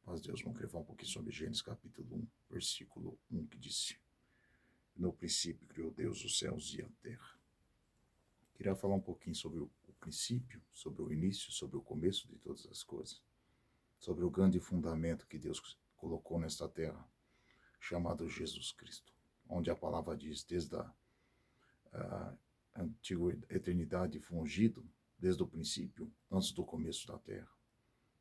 Paz de Deus, vamos falar um pouquinho sobre Gênesis capítulo 1, versículo 1, que disse: No princípio criou Deus os céus e a terra. Queria falar um pouquinho sobre o princípio, sobre o início, sobre o começo de todas as coisas, sobre o grande fundamento que Deus colocou nesta terra, chamado Jesus Cristo, onde a palavra diz, desde a antiga eternidade foi ungido, desde o princípio, antes do começo da terra.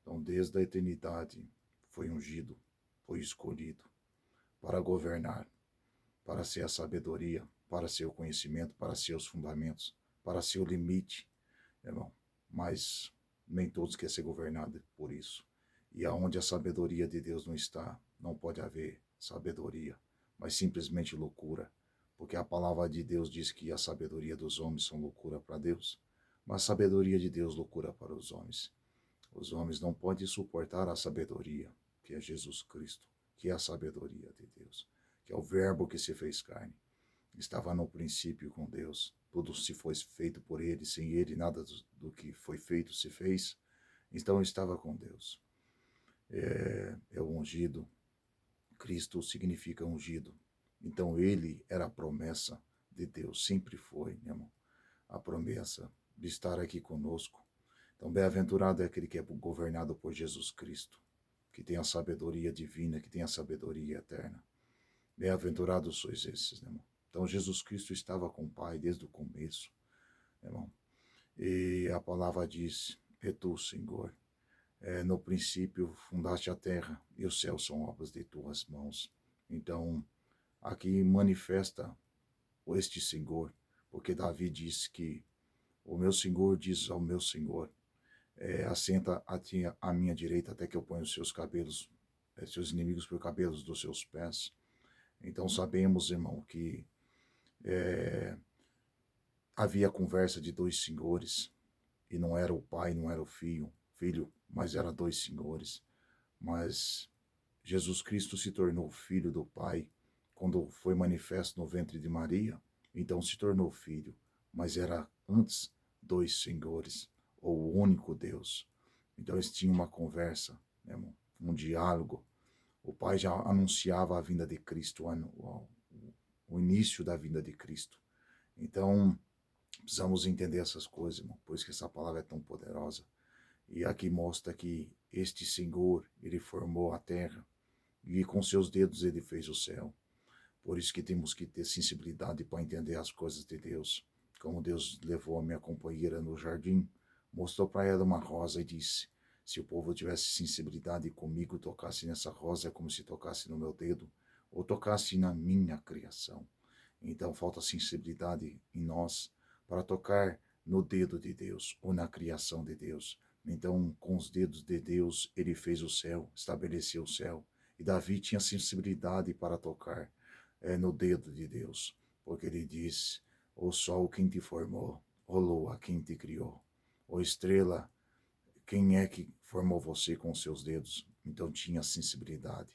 Então, desde a eternidade foi ungido, foi escolhido para governar, para ser a sabedoria, para ser o conhecimento, para ser os fundamentos, para ser o limite, irmão. Mas nem todos querem ser governados por isso. E aonde a sabedoria de Deus não está, não pode haver sabedoria, mas simplesmente loucura. Porque a palavra de Deus diz que a sabedoria dos homens são loucura para Deus, mas a sabedoria de Deus loucura para os homens. Os homens não podem suportar a sabedoria, que é Jesus Cristo, que é a sabedoria de Deus, que é o verbo que se fez carne. Estava no princípio com Deus, tudo se foi feito por ele, sem ele nada do que foi feito se fez, então estava com Deus. É o ungido, Cristo significa ungido, então ele era a promessa de Deus, sempre foi, meu irmão, a promessa de estar aqui conosco. Então, bem-aventurado é aquele que é governado por Jesus Cristo, que tem a sabedoria divina, que tem a sabedoria eterna. Bem-aventurados sois esses, né, irmão? Então, Jesus Cristo estava com o Pai desde o começo, né, irmão? E a palavra diz, e tu, Senhor, no princípio fundaste a terra, e os céus são obras de tuas mãos. Então, aqui manifesta este Senhor, porque Davi disse que o meu Senhor diz ao meu Senhor, assenta a minha direita até que eu ponha os seus cabelos, seus inimigos por cabelos dos seus pés. Então sabemos, irmão, que havia conversa de dois senhores, e não era o pai, não era o filho, mas era dois senhores. Mas Jesus Cristo se tornou filho do Pai quando foi manifesto no ventre de Maria, então se tornou filho, mas era antes dois senhores, ou o único Deus. Então eles tinham uma conversa, né, um diálogo. O Pai já anunciava a vinda de Cristo, o início da vinda de Cristo. Então precisamos entender essas coisas, irmão, por isso que essa palavra é tão poderosa. E aqui mostra que este Senhor, ele formou a terra, e com seus dedos ele fez o céu. Por isso que temos que ter sensibilidade para entender as coisas de Deus. Como Deus levou a minha companheira no jardim, mostrou para ela uma rosa e disse, se o povo tivesse sensibilidade comigo, tocasse nessa rosa como se tocasse no meu dedo, ou tocasse na minha criação. Então falta sensibilidade em nós para tocar no dedo de Deus, ou na criação de Deus. Então, com os dedos de Deus, ele fez o céu, estabeleceu o céu. E Davi tinha sensibilidade para tocar no dedo de Deus, porque ele diz, o sol quem te formou, o lua quem te criou, o estrela, quem é que formou você com seus dedos? Então tinha sensibilidade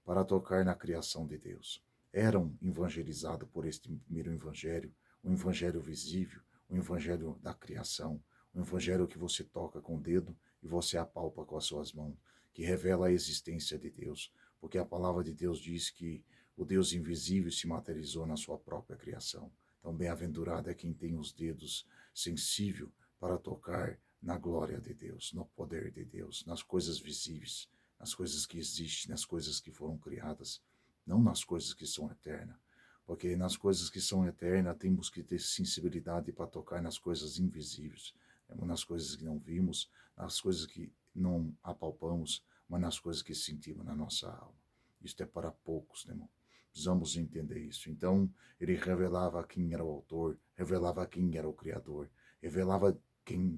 para tocar na criação de Deus. Eram evangelizados por este primeiro evangelho, o evangelho visível, o evangelho da criação, o evangelho que você toca com o dedo e você apalpa com as suas mãos, que revela a existência de Deus, porque a palavra de Deus diz que o Deus invisível se materializou na sua própria criação. Então, bem-aventurado é quem tem os dedos sensíveis para tocar na glória de Deus, no poder de Deus, nas coisas visíveis, nas coisas que existem, nas coisas que foram criadas, não nas coisas que são eternas. Porque nas coisas que são eternas temos que ter sensibilidade para tocar nas coisas invisíveis, nas coisas que não vimos, nas coisas que não apalpamos, mas nas coisas que sentimos na nossa alma. Isto é para poucos, né, irmão? Precisamos entender isso. Então, ele revelava quem era o autor, revelava quem era o criador, revelava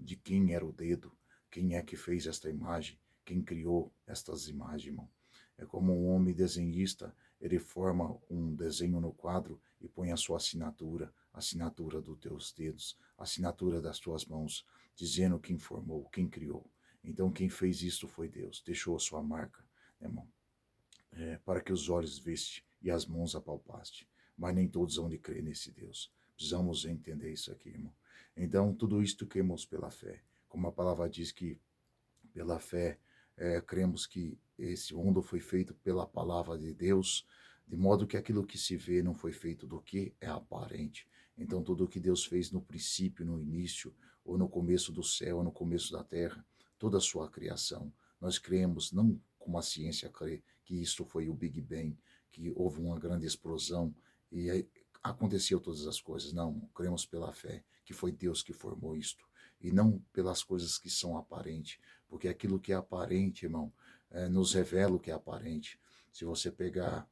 de quem era o dedo, quem é que fez esta imagem, quem criou estas imagens, irmão. É como um homem desenhista, ele forma um desenho no quadro e põe a sua assinatura dos teus dedos, assinatura das tuas mãos, dizendo quem formou, quem criou. Então, quem fez isso foi Deus, deixou a sua marca, né, irmão? Para que os olhos viste e as mãos apalpaste. Mas nem todos vão de crer nesse Deus. Precisamos entender isso aqui, irmão. Então, tudo isto cremos pela fé. Como a palavra diz que pela fé cremos que esse mundo foi feito pela palavra de Deus, de modo que aquilo que se vê não foi feito do que é aparente. Então, tudo o que Deus fez no princípio, no início, ou no começo do céu, ou no começo da terra, toda a sua criação, nós cremos, não como a ciência crê, que isto foi o Big Bang, que houve uma grande explosão e aí aconteceu todas as coisas. Não, cremos pela fé, que foi Deus que formou isto, e não pelas coisas que são aparentes, porque aquilo que é aparente, irmão, nos revela o que é aparente. Se você pegar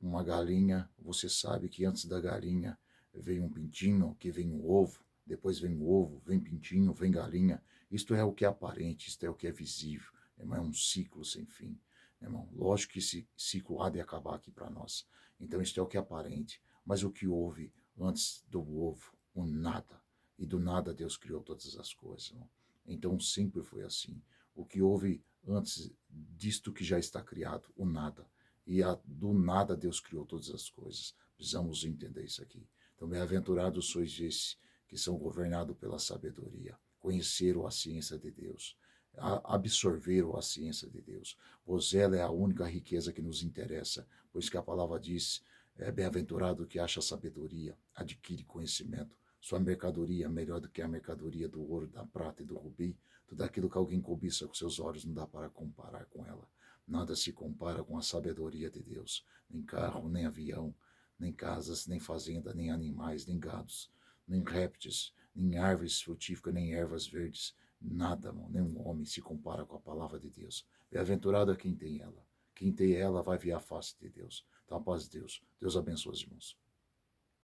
uma galinha, você sabe que antes da galinha vem um pintinho, que vem um ovo, depois vem o ovo, vem pintinho, vem galinha. Isto é o que é aparente, isto é o que é visível. Irmão, é um ciclo sem fim. Irmão, lógico que esse ciclo há de acabar aqui para nós. Então, isto é o que é aparente. Mas o que houve antes do ovo? O nada. E do nada Deus criou todas as coisas. Irmão. Então, sempre foi assim. O que houve antes disto que já está criado? O nada. E do nada Deus criou todas as coisas. Precisamos entender isso aqui. Então, bem-aventurados sois esses que são governados pela sabedoria. Conheceram a ciência de Deus. Absorveram a ciência de Deus. Pois ela é a única riqueza que nos interessa. Pois que a palavra diz, é bem-aventurado que acha sabedoria, adquire conhecimento. Sua mercadoria é melhor do que a mercadoria do ouro, da prata e do rubi. Tudo aquilo que alguém cobiça com seus olhos não dá para comparar com ela. Nada se compara com a sabedoria de Deus. Nem carro, nem avião, nem casas, nem fazenda, nem animais, nem gados, nem répteis, nem árvores frutíferas, nem ervas verdes. Nada, irmão, nenhum homem se compara com a palavra de Deus. Bem-aventurado é quem tem ela. Quem tem ela vai ver a face de Deus. Então, a paz de Deus. Deus abençoe os irmãos.